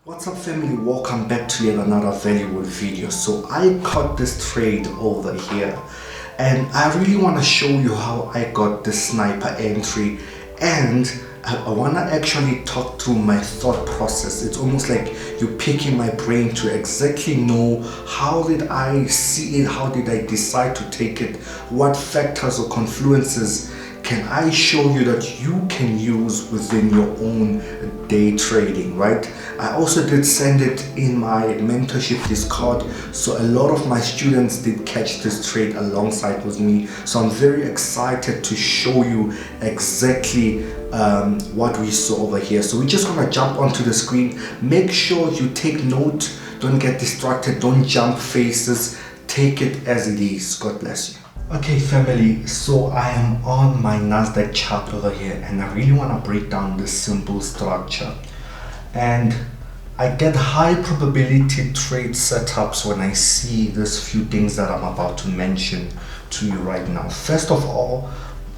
What's up family, welcome back to yet another valuable video. So I caught this trade over here and I really want to show you how I got this sniper entry, and I want to actually talk through my thought process. It's almost like you're picking my brain to exactly know how did I see it, how did I decide to take it, what factors or confluences can I show you that you can use within your own day trading, right? I also did send it in my mentorship Discord, so a lot of my students did catch this trade alongside with me. So I'm very excited to show you exactly what we saw over here. So we're just gonna jump onto the screen. Make sure you take note, don't get distracted, don't jump faces, take it as it is. God bless you. Okay family, so I am on my Nasdaq chart over here and I really want to break down this simple structure, and I get high probability trade setups when I see these few things that I'm about to mention to you right now. First of all,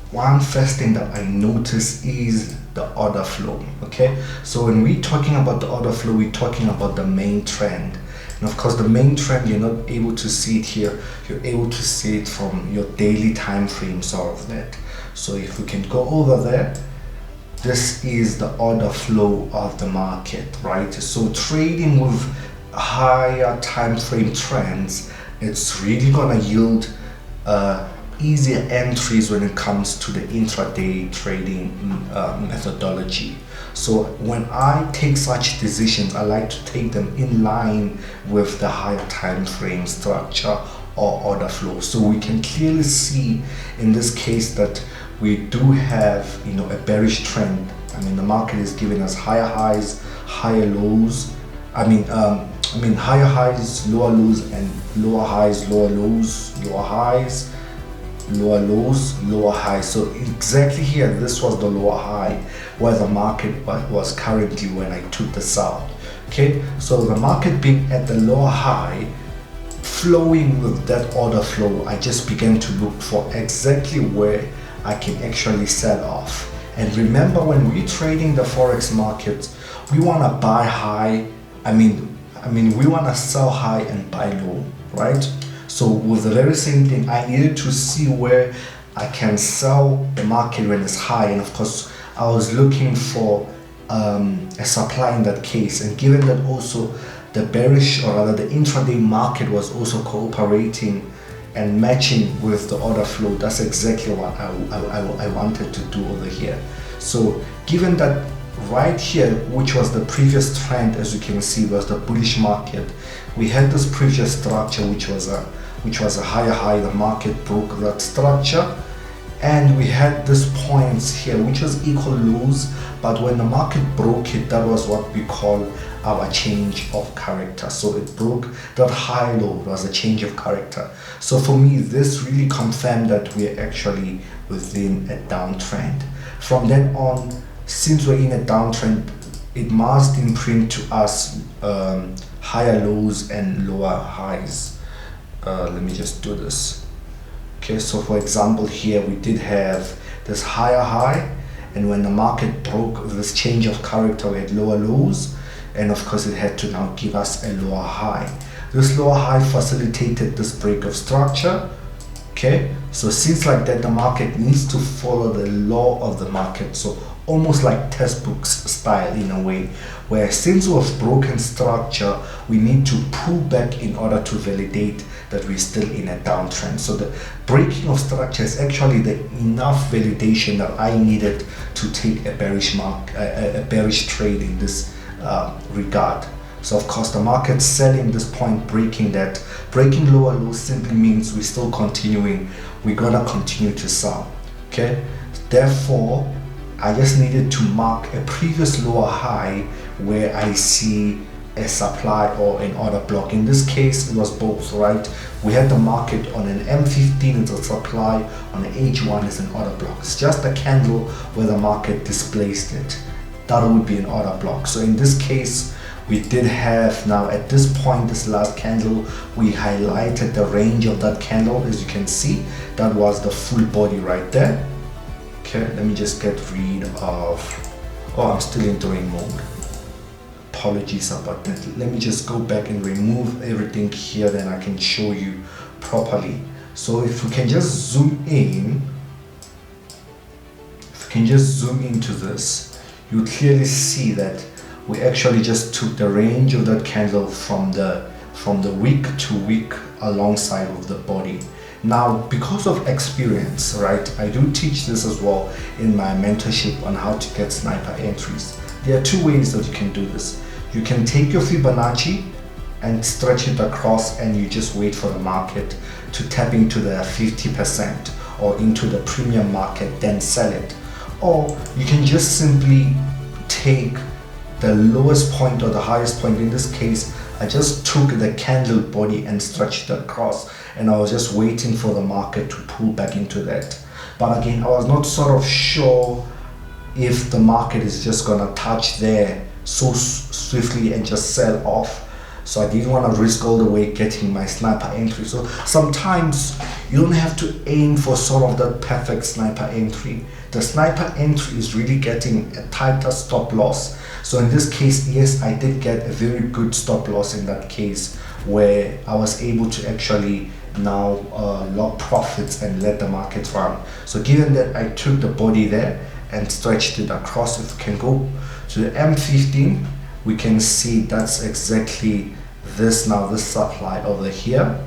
one first thing that I notice is the order flow. Okay, so when we're talking about the order flow, we're talking about the main trend. And of course the main trend, you're not able to see it here, you're able to see it from your daily time frame sort of that. So if we can go over there, this is the order flow of the market, right? So trading with higher time frame trends, it's really gonna yield easier entries when it comes to the intraday trading methodology. So when I take such decisions, I like to take them in line with the higher time frame structure or order flow. So we can clearly see in this case that we do have, a bearish trend. I mean, the market is giving us higher highs, higher lows. Higher highs, lower lows, and lower highs, lower lows, lower highs, lower lows, lower highs. So exactly here, this was the lower high where the market was currently when I took this out. Okay, so the market being at the lower high, flowing with that order flow, I just began to look for exactly where I can actually sell off. And remember, when we're trading the forex markets, we want to buy high. We want to sell high and buy low, right? So with the very same thing, I needed to see where I can sell the market when it's high, and of course I was looking for a supply in that case. And given that also the bearish, or rather the intraday market, was also cooperating and matching with the order flow, that's exactly what I wanted to do over here. So given that right here, which was the previous trend, as you can see, was the bullish market, we had this previous structure which was a higher high. The market broke that structure, and we had these points here which was equal lows, but when the market broke it, that was what we call our change of character. So it broke that high low, it was a change of character. So for me, this really confirmed that we're actually within a downtrend. From then on, since we're in a downtrend, it must imprint to us higher lows and lower highs. Let me just do this. Okay, so for example here we did have this higher high, and when the market broke this change of character, we had lower lows, and of course it had to now give us a lower high. This lower high facilitated this break of structure. Okay, so since like that, the market needs to follow the law of the market, so almost like textbooks style in a way, where since we've broken structure, we need to pull back in order to validate that we're still in a downtrend. So the breaking of structure is actually the enough validation that I needed to take a bearish trade in this regard. So of course the market selling this point, breaking lower lows, simply means we're still continuing, we're gonna continue to sell. Okay, therefore I just needed to mark a previous lower high where I see a supply or an order block. In this case, it was both, right? We had the market on an M15 as a supply, on an H1 as an order block. It's just a candle where the market displaced it. That would be an order block. So in this case, we did have now at this point, this last candle, we highlighted the range of that candle. As you can see, that was the full body right there. Okay, let me just get rid of, I'm still in drawing mode. apologies about that. Let me just go back and remove everything here, then I can show you properly. So if we can just zoom in, into this, you clearly see that we actually just took the range of that candle from the wick to wick alongside of the body. Now, because of experience, right, I do teach this as well in my mentorship on how to get sniper entries. There are two ways that you can do this. You can take your Fibonacci and stretch it across, and you just wait for the market to tap into the 50% or into the premium market, then sell it. Or you can just simply take the lowest point or the highest point. In this case, I just took the candle body and stretched it across, and I was just waiting for the market to pull back into that. But again, I was not sort of sure if the market is just gonna touch there so swiftly and just sell off. So I didn't want to risk all the way getting my sniper entry. So sometimes you don't have to aim for sort of that perfect sniper entry. The sniper entry is really getting a tighter stop loss. So in this case, yes, I did get a very good stop loss in that case, where I was able to actually now lock profits and let the market run. So given that I took the body there and stretched it across, if we can go to the M15, we can see that's exactly this now, this supply over here,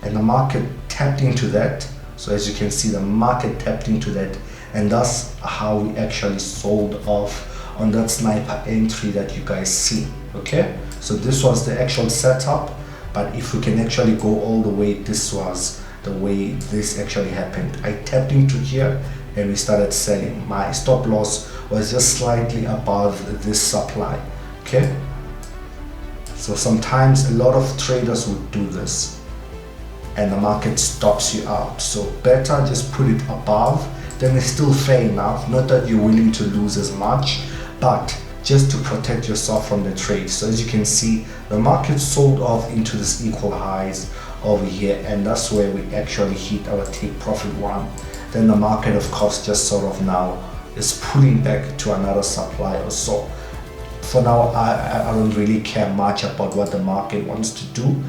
and the market tapped into that. So as you can see, the market tapped into that, and that's how we actually sold off on that sniper entry that you guys see. Okay, so this was the actual setup, but if we can actually go all the way, this was the way this actually happened. I tapped into here and we started selling. My stop loss was just slightly above this supply. Okay, so sometimes a lot of traders would do this and the market stops you out. So better just put it above, then it's still fair enough. Not that you're willing to lose as much, but just to protect yourself from the trade. So as you can see, the market sold off into this equal highs over here, and that's where we actually hit our take profit one. Then the market, of course, just sort of now is pulling back to another supply or so. For now, I don't really care much about what the market wants to do.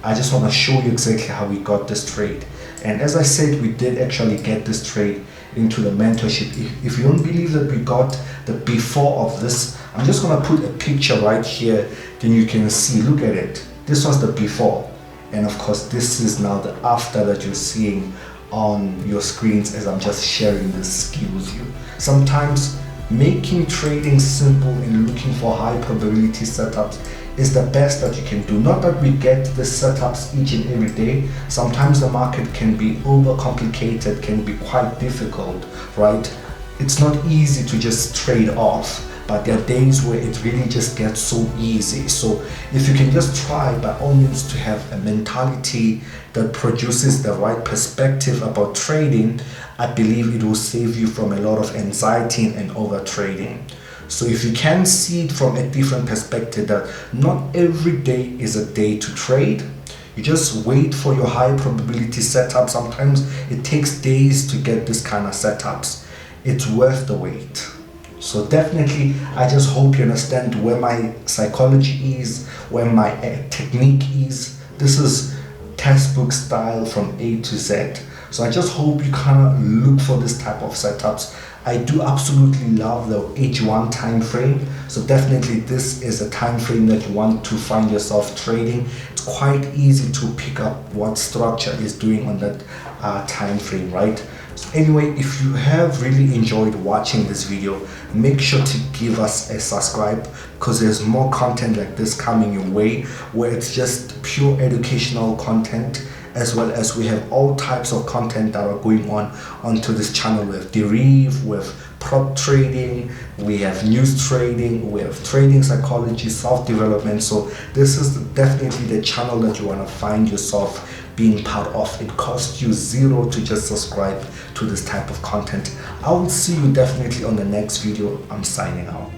I just want to show you exactly how we got this trade. And as I said, we did actually get this trade into the mentorship. If you don't believe that we got the before of this, I'm just going to put a picture right here, then you can see. Look at it. This was the before, and of course this is now the after that you're seeing on your screens as I'm just sharing this skill with you. Sometimes making trading simple and looking for high probability setups is the best that you can do. Not that we get the setups each and every day. Sometimes the market can be overcomplicated, can be quite difficult, right? It's not easy to just trade off, but there are days where it really just gets so easy. So if you can just try by all means to have a mentality that produces the right perspective about trading, I believe it will save you from a lot of anxiety and over trading. So if you can see it from a different perspective, that not every day is a day to trade, you just wait for your high probability setup. Sometimes it takes days to get this kind of setups. It's worth the wait. So definitely, I just hope you understand where my psychology is, where my technique is. This is textbook style from A to Z. So I just hope you kind of look for this type of setups. I do absolutely love the H1 time frame. So definitely this is a time frame that you want to find yourself trading. It's quite easy to pick up what structure is doing on that time frame, right? So anyway, if you have really enjoyed watching this video, make sure to give us a subscribe, because there's more content like this coming your way, where it's just pure educational content, as well as we have all types of content that are going on onto this channel. We have derive, we have prop trading, we have news trading, we have trading psychology, self-development. So this is definitely the channel that you want to find yourself being part of. It costs you zero to just subscribe to this type of content. I will see you definitely on the next video. I'm signing out.